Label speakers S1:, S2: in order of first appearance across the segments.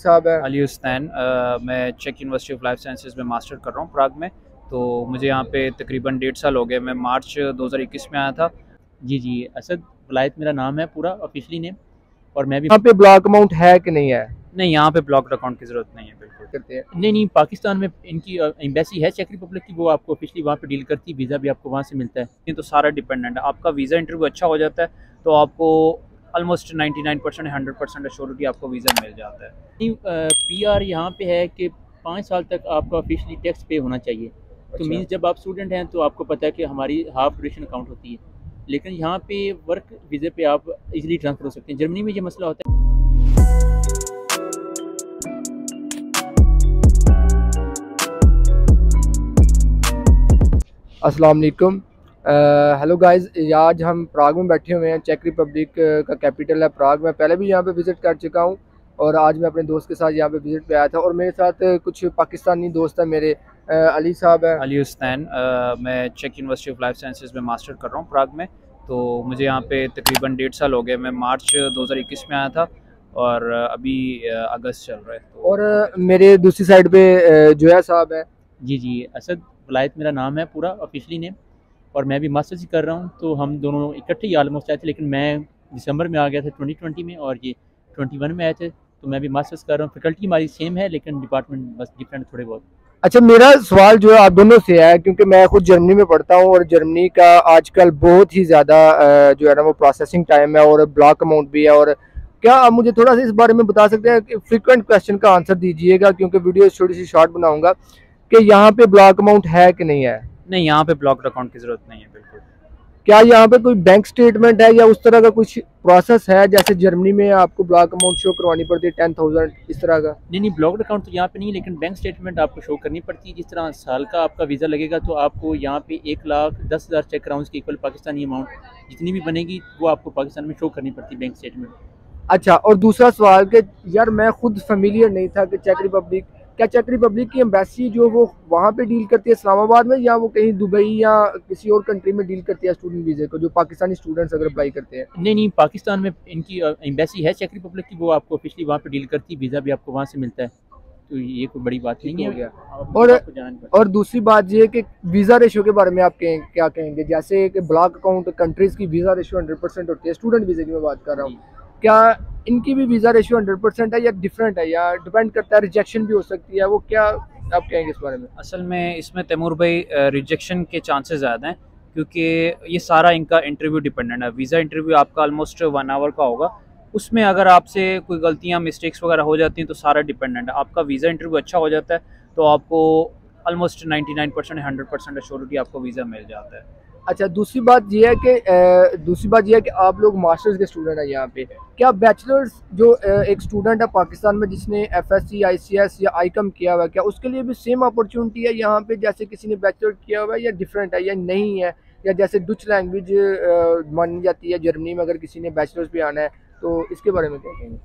S1: साहब है।
S2: अली हुसैन। मैं चेक यूनिवर्सिटी ऑफ लाइफ साइंसेज में मास्टर कर रहा हूँ प्राग में। तो मुझे यहाँ पे तकरीबन 1.5 साल हो गए। मैं मार्च 2021 में आया था।
S3: जी जी, असद वलायत मेरा नाम है पूरा ऑफिशियली नेम। और मैं भी
S1: यहाँ पे ब्लॉक अमाउंट है कि नहीं है?
S2: नहीं, यहाँ पे ब्लॉक्ड अकाउंट की ज़रूरत नहीं है बिल्कुल।
S1: करते हैं।
S3: नहीं, पाकिस्तान में इनकी एम्बेसी है चेक रिपब्लिक की, वो आपको ऑफिशियली वहाँ पे डील करती है, वीज़ा भी आपको वहाँ से मिलता है।
S2: ये तो सारा डिपेंडेंट है। आपका वीज़ा इंटरव्यू अच्छा हो जाता है तो आपको ऑलमोस्ट 99% 100% एश्योरिटी आपको वीज़ा मिल जाता है।
S3: नहीं, PR यहाँ पे है कि 5 साल तक आपका ऑफिशियली टैक्स पे होना चाहिए। तो मीन्स जब आप स्टूडेंट हैं तो आपको पता है कि हमारी हाफ ड्यूरेशन अकाउंट होती है, लेकिन यहाँ पे वर्क वीज़े पे आप इजीली ट्रांसफ़र हो सकते हैं। जर्मनी में ये मसला होता है।
S1: अस्सलाम वालेकुम। हेलो गाइस, आज हम प्राग में बैठे हुए हैं। चेक रिपब्लिक का कैपिटल है प्राग। मैं पहले भी यहाँ पे विज़िट कर चुका हूँ और आज मैं अपने दोस्त के साथ यहाँ पे विज़िट पे आया था और मेरे साथ कुछ पाकिस्तानी दोस्त हैं मेरे। अली साहब है।
S2: अली हुसैन। मैं चेक यूनिवर्सिटी ऑफ लाइफ साइंसेज में मास्टर कर रहा हूँ प्राग में। तो मुझे यहाँ पे तकरीबन 1.5 साल हो गए। मैं मार्च 2021 में आया था और अभी अगस्त चल रहा है। तो
S1: और मेरे दूसरी साइड पे जोया साहब है।
S3: जी जी, असद वलायत मेरा नाम है पूरा ऑफिशियली नेम। और मैं भी मास्टर्स ही कर रहा हूँ, तो हम दोनों इकट्ठे ही ऑलमोस्ट आए थे, लेकिन मैं दिसंबर में आ गया था 2020 में और ये 21 में आए थे। तो मैं भी मास्टर्स कर रहा हूँ। फैकल्टी हमारी सेम है लेकिन डिपार्टमेंट बस डिफरेंट थोड़े बहुत।
S1: अच्छा, मेरा सवाल जो है आप दोनों से है, क्योंकि मैं खुद जर्मनी में पढ़ता हूँ और जर्मनी का आजकल बहुत ही ज़्यादा जो है ना वो प्रोसेसिंग टाइम है और ब्लॉक अमाउंट भी है। और क्या आप मुझे थोड़ा सा इस बारे में बता सकते हैं कि फ्रीक्वेंट क्वेश्चन का आंसर दीजिएगा, क्योंकि वीडियो छोटी सी शॉर्ट बनाऊंगा, कि यहाँ पे ब्लॉक अमाउंट है कि नहीं है?
S2: नहीं, यहाँ पे ब्लॉक्ड अकाउंट की ज़रूरत नहीं है बिल्कुल।
S1: क्या यहाँ पे कोई बैंक स्टेटमेंट है या उस तरह का कुछ प्रोसेस है जैसे जर्मनी में आपको ब्लॉक अमाउंट शो करवानी पड़ती है 10,000 इस तरह का?
S3: नहीं, ब्लॉक्ड अकाउंट तो यहाँ पे नहीं, लेकिन बैंक स्टेटमेंट आपको शो करनी पड़ती है। जिस तरह साल का आपका वीज़ा लगेगा तो आपको यहाँ पे 1,10,000 चेक राउंड की इक्वल पाकिस्तानी अमाउंट जितनी भी बनेगी वो आपको पाकिस्तान में शो करनी पड़ती है बैंक स्टेटमेंट।
S1: अच्छा, और दूसरा सवाल कि यार मैं खुद फेमिलियर नहीं था कि चेक रिपब्लिक की एम्बेसी जो वो वहाँ पे डील करती है इस्लामाबाद में, या वो कहीं दुबई या किसी और कंट्री में डील करती है स्टूडेंट वीज़े को, जो पाकिस्तानी स्टूडेंट्स अगर अप्लाई करते हैं?
S3: नहीं, पाकिस्तान में इनकी एम्बेसी है चेक रिपब्लिक की, वो आपको ऑफिशियली वहाँ पे डील करती है, वीज़ा भी आपको वहाँ से मिलता है। तो ये कोई बड़ी बात नहीं है।
S1: और दूसरी बात ये कि वीज़ा रेशो के बारे में आप क्या कहेंगे? जैसे कि ब्लॉक अकाउंट कंट्रीज़ की वीज़ा रेशो 100% होती है, स्टूडेंट वीज़े की मैं बात कर रहा हूँ, क्या इनकी भी वीज़ा रेशियो 100% है या डिफरेंट है, या डिपेंड करता है, रिजेक्शन भी हो सकती है? वो क्या आप कहेंगे इस बारे में?
S2: असल में इसमें तैमूर भाई रिजेक्शन के चांसेस ज़्यादा हैं, क्योंकि ये सारा इनका इंटरव्यू डिपेंडेंट है। वीज़ा इंटरव्यू आपका ऑलमोस्ट 1 आवर का होगा। उसमें अगर आपसे कोई गलतियाँ मिस्टेक्स वगैरह हो जाती हैं तो सारा डिपेंडेंट है। आपका वीज़ा इंटरव्यू अच्छा हो जाता है तो आपको ऑलमोस्ट 99% 100% एश्योरिटी आपको वीज़ा मिल जाता है।
S1: अच्छा, दूसरी बात यह है कि आप लोग मास्टर्स के स्टूडेंट हैं यहाँ पे। क्या बैचलर्स जो एक स्टूडेंट है पाकिस्तान में जिसने FSc ICS या ICOM किया हुआ है, क्या उसके लिए भी सेम अपॉर्चुनिटी है यहाँ पे जैसे किसी ने बैचलर किया हुआ है, या डिफरेंट है या नहीं है? या जैसे डच लैंग्वेज मानी जाती है जर्मनी में, अगर किसी ने बैचलर्स पे आना है तो इसके बारे में क्या कहेंगे?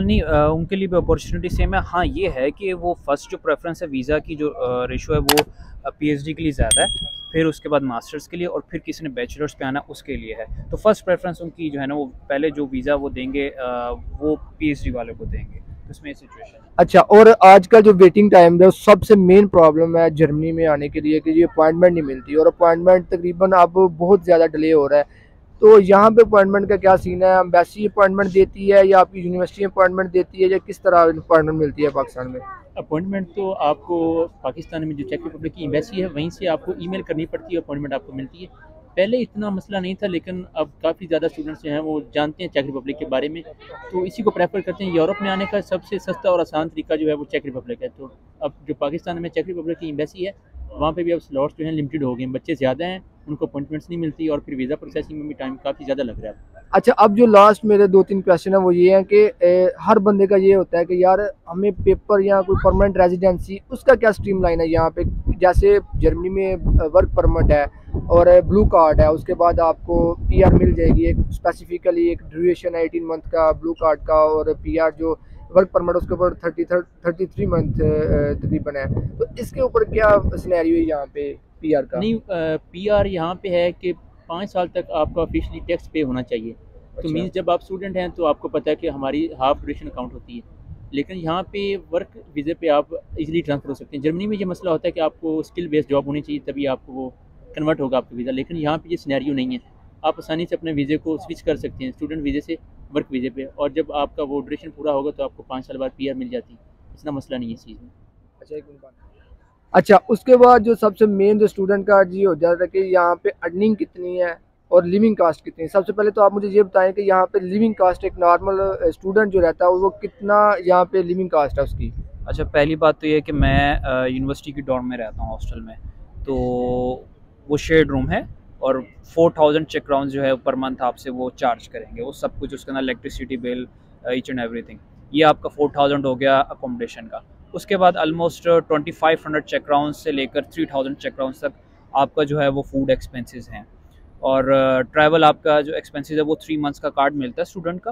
S2: नहीं, उनके लिए भी अपॉर्चुनिटी सेम है। हाँ, ये है कि वो फर्स्ट जो प्रेफरेंस है वीज़ा की जो रेशो है वो PhD के लिए ज़्यादा है, फिर उसके बाद मास्टर्स के लिए, और फिर किसी ने बैचलर्स पे आना उसके लिए है। तो फर्स्ट प्रेफरेंस उनकी जो है ना वो पहले जो वीज़ा वो देंगे वो PhD वाले को देंगे। तो इसमें सिचुएशन है।
S1: अच्छा, और आज का जो वेटिंग टाइम है सबसे मेन प्रॉब्लम है जर्मनी में आने के लिए कि ये अपॉइंटमेंट नहीं मिलती, और अपॉइंटमेंट तकरीबन अब बहुत ज़्यादा डिले हो रहा है। तो यहाँ पे अपॉइंटमेंट का क्या सीन है? एम्बेसी अपॉइंटमेंट देती है या आपकी यूनिवर्सिटी अपॉइंटमेंट देती है, या किस तरह अपॉइंटमेंट मिलती है पाकिस्तान में?
S3: अपॉइंटमेंट तो आपको पाकिस्तान में जो चेक रिपब्लिक की एम्बेसी है वहीं से आपको ईमेल करनी पड़ती है, अपॉइंटमेंट आपको मिलती है। पहले इतना मसला नहीं था, लेकिन अब काफ़ी ज़्यादा स्टूडेंट्स जो हैं वो जानते हैं चेक रिपब्लिक के बारे में, तो इसी को प्रेफर करते हैं। यूरोप में आने का सबसे सस्ता और आसान तरीका जो है वो चेक रिपब्लिक है। तो अब जो पाकिस्तान में चेक रिपब्लिक की एम्बेसी है वहाँ पे भी अब स्लॉट्स जो हैं लिमिटेड हो गए हैं, बच्चे ज़्यादा हैं, उनको अपॉइंटमेंट्स नहीं मिलती और फिर वीज़ा प्रोसेसिंग में भी टाइम काफ़ी ज़्यादा लग रहा है।
S1: अच्छा, अब जो लास्ट मेरे 2-3 क्वेश्चन है वो ये हैं कि हर बंदे का ये होता है कि यार हमें पेपर या कोई परमानेंट रेजिडेंसी उसका क्या स्ट्रीम लाइन है यहाँ पे? जैसे जर्मनी में वर्क परमिट है और ब्लू कार्ड है, उसके बाद आपको PR मिल जाएगी, एक स्पेसिफिकली एक ड्यूरेशन है 18 मंथ का ब्लू कार्ड का, और PR जो वर्क परमिट उसके ऊपर 33 मंथ तकरीबन है। तो इसके ऊपर क्या सिनेरियो है यहाँ पे PR का?
S3: नहीं, PR यहाँ पे है कि 5 साल तक आपका ऑफिशियली टैक्स पे होना चाहिए। तो मीन्स जब आप स्टूडेंट हैं तो आपको पता है कि हमारी हाफ ड्यूरेशन अकाउंट होती है, लेकिन यहाँ पे वर्क वीज़े पे आप इजीली ट्रांसफ़र हो सकते हैं। जर्मनी में ये मसला होता है कि आपको स्किल बेस्ड जॉब होनी चाहिए, तभी आपको वो कन्वर्ट होगा आपका वीज़ा, लेकिन यहाँ पे ये सिनेरियो नहीं है। आप आसानी से अपने वीज़े को स्विच कर सकते हैं स्टूडेंट वीज़े से वर्क वीज़े पे, और जब आपका वो ड्यूरेशन पूरा होगा तो आपको 5 साल बाद पीआर मिल जाती है। इतना मसला नहीं है इस चीज़ में।
S1: अच्छा, एक मिनट बात। अच्छा, उसके बाद जो सबसे मेन जो स्टूडेंट का ये हो जाता है कि यहाँ पे अर्निंग कितनी है और लिविंग कास्ट कितनी है। सबसे पहले तो आप मुझे ये बताएं कि यहाँ पे लिविंग कास्ट एक नॉर्मल स्टूडेंट जो रहता है वो कितना यहाँ पे लिविंग कास्ट है उसकी।
S2: अच्छा, पहली बात तो ये है कि मैं यूनिवर्सिटी की डॉर्म में रहता हूँ, हॉस्टल में, तो वो शेयर्ड रूम है और 4000 चेक क्राउन जो है पर मंथ आपसे वो चार्ज करेंगे, वो सब कुछ उसके अंदर electricity bill, each and everything. ये आपका 4000 हो गया अकोमोडेशन का। उसके बाद ऑलमोस्ट 2500 चेक क्राउन से लेकर 3000 चेक क्राउन तक आपका जो है वो फूड एक्सपेंसेस हैं। और ट्रैवल आपका जो एक्सपेंसेस है वो 3 मंथ्स का कार्ड मिलता है स्टूडेंट का।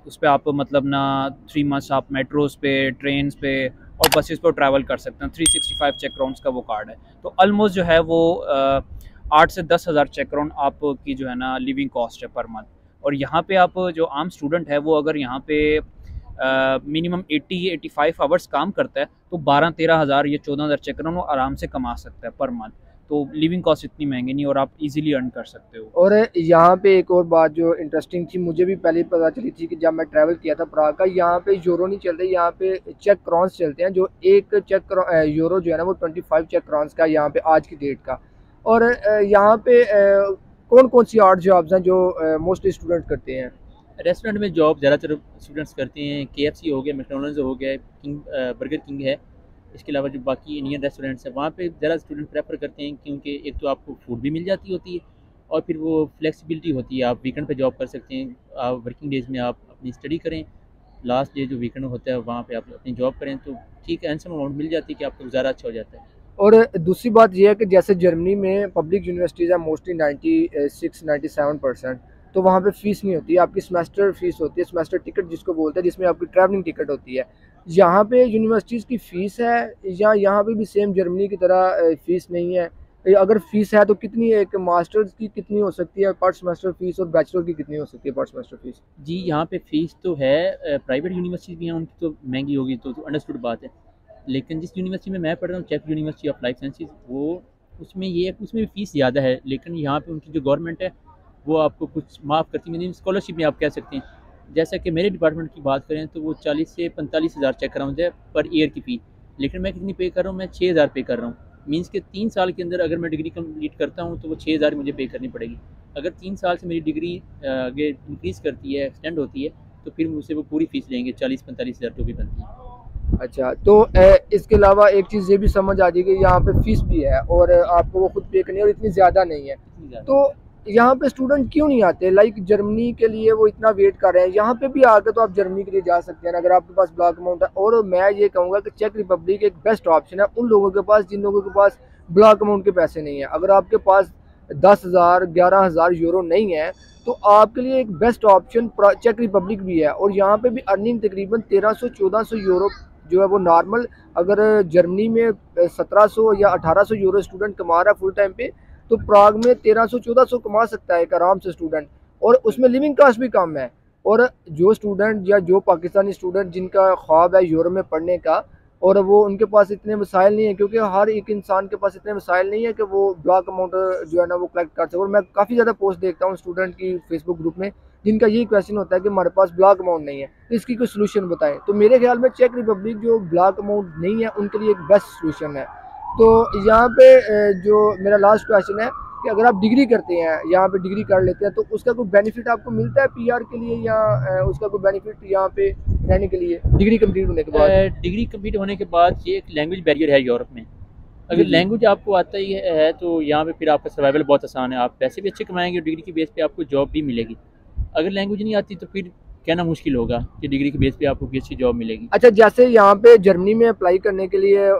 S2: उस पर आप मतलब ना 3 मंथ्स आप मेट्रोज़ पे, ट्रेन्स पे और बसेस पर ट्रैवल कर सकते हैं। 365 चेक क्राउन्स का वो कार्ड है, तो ऑलमोस्ट जो है वो 8 से 10,000 चेक क्राउन आपकी जो है ना लिविंग कॉस्ट है पर मंथ। और यहाँ पे आप जो आम स्टूडेंट है वो अगर यहाँ पे मिनिमम 80-85 आवर्स काम करता है तो 12-13 हज़ार या 14,000 चेक क्राउन वो आराम से कमा सकता है पर मंथ। तो लिविंग कॉस्ट इतनी महंगी नहीं और आप इजीली अर्न कर सकते हो।
S1: और यहाँ पे एक और बात जो इंटरेस्टिंग थी, मुझे भी पहले ही पता चली थी कि जब मैं ट्रैवल किया था प्राग का, यहाँ पे यूरो नहीं चलते, यहाँ पे चेक क्रॉन्स चलते हैं। जो एक यूरो जो है ना वो 25 चेक क्रॉन्स का यहाँ पे आज की डेट का। और यहाँ पे कौन कौन सी आर्ट जॉब्स हैं जो मोस्टली स्टूडेंट करते हैं।
S3: रेस्टोरेंट में जॉब ज़्यादातर स्टूडेंट्स करते हैं। KFC हो गया, मैकडॉनल्ड्स हो गया, बर्गर किंग है। इसके अलावा जो बाकी इंडियन रेस्टोरेंट्स हैं वहाँ पे ज़्यादा स्टूडेंट प्रेफर करते हैं, क्योंकि एक तो आपको फूड भी मिल जाती होती है और फिर वो फ्लेक्सिबिलिटी होती है। आप वीकेंड पे जॉब कर सकते हैं, आप वर्किंग डेज़ में आप अपनी स्टडी करें, लास्ट डे जो वीकेंड होता है वहाँ पे आप अपनी जॉब करें, तो ठीक हैंडसम अमाउंट मिल जाती है कि आपका गुजारा अच्छा हो जाता है।
S1: और दूसरी बात यह है कि जैसे जर्मनी में पब्लिक यूनिवर्सिटीज़ है मोस्टली 96-97%, तो वहाँ पे फ़ीस नहीं होती है। आपकी सेमेस्टर फ़ीस होती है, सेमेस्टर टिकट जिसको बोलते हैं, जिसमें आपकी ट्रैवलिंग टिकट होती है। यहाँ पे यूनिवर्सिटीज़ की फ़ीस है या यहाँ पे भी सेम जर्मनी की तरह फ़ीस नहीं है। अगर फ़ीस है तो कितनी है, एक मास्टर्स की कितनी हो सकती है पर सेमेस्टर फ़ीस, और बैचलर की कितनी हो सकती है पर सेमेस्टर फ़ीस।
S3: जी, यहाँ पे फ़ीस तो है, प्राइवेट यूनिवर्सिटी भी हैं उनकी तो महंगी होगी, तो अंडरस्टूड बात है। लेकिन जिस यूनिवर्सिटी में मैं पढ़ रहा हूँ, चेक यूनिवर्सिटी ऑफ लाइफ साइंसेज, वो उसमें ये है कि उसमें भी फ़ीस ज़्यादा है, लेकिन यहाँ पे उनकी जो गवर्नमेंट है वो आपको कुछ माफ़ करती है, स्कॉलरशिप में आप कह सकते हैं। जैसा कि मेरे डिपार्टमेंट की बात करें तो वो 40 से 45 हज़ार चेक अराउंड है पर ईयर की फ़ी, लेकिन मैं कितनी पे कर रहा हूँ, मैं 6,000 पे कर रहा हूँ। मीन्स के 3 साल के अंदर अगर मैं डिग्री कंप्लीट करता हूँ तो वो 6,000 मुझे पे करनी पड़ेगी। अगर 3 साल से मेरी डिग्री आगे इंक्रीज़ करती है, एक्सटेंड होती है, तो फिर मुझसे वो पूरी फ़ीस लेंगे, 40-45 हज़ार जो भी बनती है।
S1: अच्छा, तो इसके अलावा एक चीज़ ये भी समझ आ जाएगी, यहाँ पे फ़ीस भी है और आपको वो खुद पे करनी है और इतनी ज़्यादा नहीं है। तो यहाँ पे स्टूडेंट क्यों नहीं आते? लाइक जर्मनी के लिए वो इतना वेट कर रहे हैं, यहाँ पे भी आके तो आप जर्मनी के लिए जा सकते हैं अगर आपके पास ब्लॉक अमाउंट है। और मैं ये कहूँगा कि चेक रिपब्लिक एक बेस्ट ऑप्शन है उन लोगों के पास जिन लोगों के पास ब्लॉक अमाउंट के पैसे नहीं है। अगर आपके पास 10,000 11,000 यूरो नहीं है तो आपके लिए एक बेस्ट ऑप्शन चेक रिपब्लिक भी है। और यहाँ पे भी अर्निंग तकरीबन 1300-1400 यूरो जो है वो नॉर्मल, अगर जर्मनी में 1700 या 1800 यूरो स्टूडेंट कमा रहा है फुल टाइम पे, तो प्राग में 1300-1400 कमा सकता है एक आराम से स्टूडेंट, और उसमें लिविंग कास्ट भी कम है। और जो स्टूडेंट या जो पाकिस्तानी स्टूडेंट जिनका ख्वाब है यूरोप में पढ़ने का और वो उनके पास इतने वसाइल नहीं है, क्योंकि हर एक इंसान के पास इतने वसाइल नहीं है कि वो ब्लॉक अमाउंट जो है ना वो कलेक्ट कर सके। और मैं काफ़ी ज़्यादा पोस्ट देखता हूँ स्टूडेंट की फेसबुक ग्रुप में जिनका यही क्वेश्चन होता है कि हमारे पास ब्लॉक अमाउंट नहीं है, तो इसकी कोई सोल्यूशन बताएं। तो मेरे ख्याल में चेक रिपब्लिक जो ब्लॉक अमाउंट नहीं है उनके लिए एक बेस्ट सोल्यूशन है। तो यहाँ पे जो मेरा लास्ट क्वेश्चन है कि अगर आप डिग्री करते हैं, यहाँ पे डिग्री कर लेते हैं, तो उसका कोई बेनिफिट आपको मिलता है पीआर के लिए, या उसका कोई बेनिफिट यहाँ पे रहने के लिए डिग्री कंप्लीट होने के बाद?
S3: डिग्री कंप्लीट होने के बाद ये एक लैंग्वेज बैरियर है यूरोप में। अगर लैंग्वेज आपको आता ही है तो यहाँ पे फिर आपका सर्वाइवल बहुत आसान है, आप पैसे भी अच्छे कमाएंगे, डिग्री की बेस पे आपको जॉब भी मिलेगी। अगर लैंग्वेज नहीं आती तो फिर कहना मुश्किल होगा कि डिग्री की बेस पे आपको किसी जॉब मिलेगी।
S1: अच्छा, जैसे यहाँ पे जर्मनी में अप्लाई करने के लिए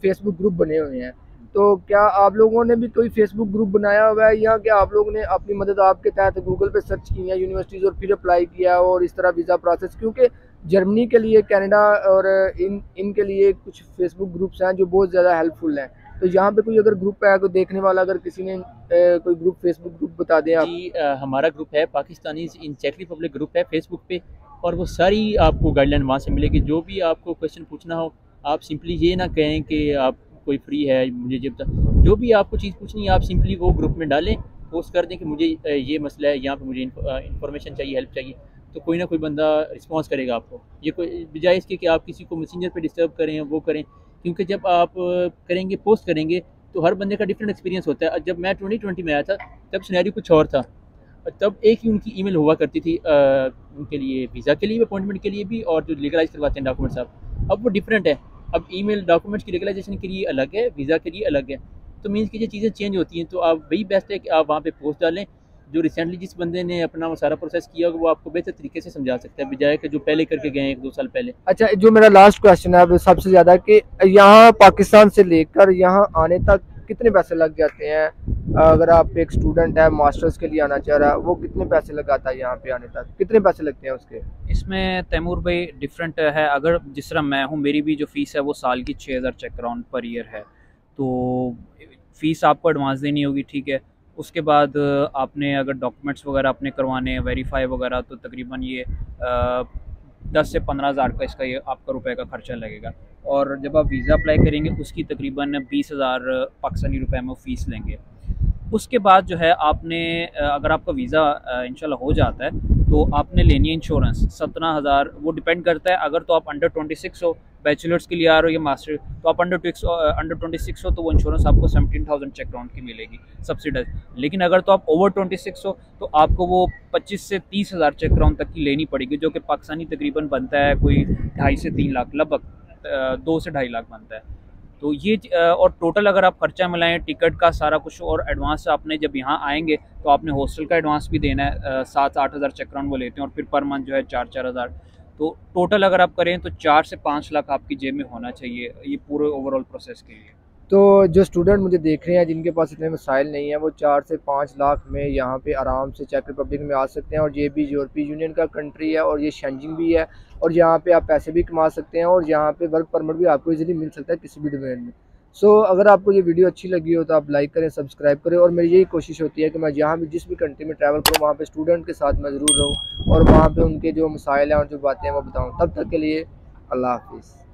S1: फेसबुक ग्रुप बने हुए हैं, तो क्या आप लोगों ने भी कोई फेसबुक ग्रुप बनाया हुआ है, या क्या आप लोगों ने अपनी मदद आपके तहत गूगल पे सर्च की है यूनिवर्सिटीज़ और फिर अप्लाई किया और इस तरह वीज़ा प्रोसेस? क्योंकि जर्मनी के लिए, कनाडा और इनके लिए कुछ फेसबुक ग्रुप्स हैं जो बहुत ज़्यादा हेल्पफुल हैं। तो यहाँ पे कोई अगर ग्रुप है, कोई देखने वाला, अगर किसी ने कोई ग्रुप फेसबुक ग्रुप बता दें आप।
S3: जी, हमारा ग्रुप है पाकिस्तानी इन चेक रिपब्लिक ग्रुप है फेसबुक पे, और वो सारी आपको गाइडलाइन वहाँ से मिलेगी। जो भी आपको क्वेश्चन पूछना हो, आप सिंपली ये ना कहें कि आप कोई फ्री है मुझे ये बता, जो भी आपको चीज़ पूछनी है आप सिंपली वो ग्रुप में डालें, पोस्ट कर दें कि मुझे ये मसला है, यहाँ पे मुझे इन्फॉर्मेशन चाहिए, हेल्प चाहिए, तो कोई ना कोई बंदा रिस्पॉन्स करेगा आपको। ये कोई बजाय इसके कि आप किसी को मैसेंजर पे डिस्टर्ब करें वो करें, क्योंकि जब आप करेंगे पोस्ट करेंगे तो हर बंदे का डिफरेंट एक्सपीरियंस होता है। जब मैं 2020 में आया था तब सिनेरियो कुछ और था, तब एक ही उनकी ईमेल हुआ करती थी उनके लिए, वीज़ा के लिए भी, अपॉइंटमेंट के लिए भी, और जो लीगलाइज करवाते हैं डॉक्यूमेंट्स आप, अब वो डिफरेंट है। अब ईमेल डॉक्यूमेंट्स की लीगलाइजेशन के लिए अलग है, वीज़ा के लिए अलग है, तो मीन्स की ये चीज़ें चेंज होती हैं। तो आप वही बेस्ट है कि आप वहाँ पे पोस्ट डालें, जो रिसेंटली जिस बंदे ने अपना वो सारा प्रोसेस किया होगा वो आपको बेहतर तरीके से समझा सकता है, बजाय कि जो पहले करके गए 1-2 साल पहले।
S1: अच्छा, जो मेरा लास्ट क्वेश्चन है अब सबसे ज़्यादा, कि यहाँ पाकिस्तान से लेकर यहाँ आने तक कितने पैसे लग जाते हैं? अगर आप एक स्टूडेंट है मास्टर्स के लिए आना चाह रहा है, वो कितने पैसे लगाता है यहाँ पे आने तक, कितने पैसे लगते हैं उसके?
S2: इसमें तैमूर भाई डिफरेंट है। अगर जिस तरह मैं हूँ, मेरी भी जो फ़ीस है वो साल की 6000 चेक अराउंड पर ईयर है, तो फ़ीस आपको एडवांस देनी होगी, ठीक है। उसके बाद आपने अगर डॉक्यूमेंट्स वगैरह अपने करवाने हैं, वेरीफाई वगैरह, तो तकरीबन ये 10 से 15,000 का इसका ये आपका रुपए का खर्चा लगेगा। और जब आप वीज़ा अप्लाई करेंगे उसकी तकरीबन 20,000 पाकिस्तानी रुपए में वो फ़ीस लेंगे। उसके बाद जो है आपने अगर आपका वीज़ा इंशाल्लाह हो जाता है तो आपने लेनी है इंश्योरेंस 17,000। वो डिपेंड करता है, अगर तो आप अंडर 26 हो, बैचलर्स के लिए आ रहे हो या मास्टर, तो आप अंडर 26 हो तो वो इंश्योरेंस आपको 17,000 चेक राउंड की मिलेगी सब्सिडाइज। लेकिन अगर तो आप ओवर 26 हो तो आपको वो 25 से 30,000 चेक राउंड तक की लेनी पड़ेगी, जो कि पाकिस्तानी तकरीबन बनता है कोई 2.5 से 3 लाख, लगभग 2 से 2.5 लाख बनता है। तो ये और टोटल अगर आप खर्चा मिलाएं, टिकट का सारा कुछ, और एडवांस आपने जब यहाँ आएंगे तो आपने हॉस्टल का एडवांस भी देना है, 7-8 हज़ार चेक राउंड वो लेते हैं, और फिर पर मंथ जो है 4-4 हज़ार। तो टोटल अगर आप करें तो 4 से 5 लाख आपकी जेब में होना चाहिए ये पूरे ओवरऑल प्रोसेस के लिए।
S1: तो जो स्टूडेंट मुझे देख रहे हैं जिनके पास इतने मसाइल नहीं है, वो 4 से 5 लाख में यहाँ पे आराम से चेक रिपब्लिक में आ सकते हैं। और ये भी यूरोपीय यूनियन का कंट्री है और ये शेंजिंग भी है, और यहाँ पे आप पैसे भी कमा सकते हैं, और यहाँ पे वर्क परमिट भी आपको इजीली मिल सकता है किसी भी डोमेन में। अगर आपको ये वीडियो अच्छी लगी हो तो आप लाइक करें, सब्सक्राइब करें, और मेरी यही कोशिश होती है कि मैं जहाँ भी जिस भी कंट्री में ट्रैवल करूँ वहाँ पे स्टूडेंट के साथ मैं ज़रूर रहूँ और वहाँ पे उनके जो मसाइल हैं और जो बातें हैं वो बताऊँ। तब तक के लिए अल्लाह हाफिज़।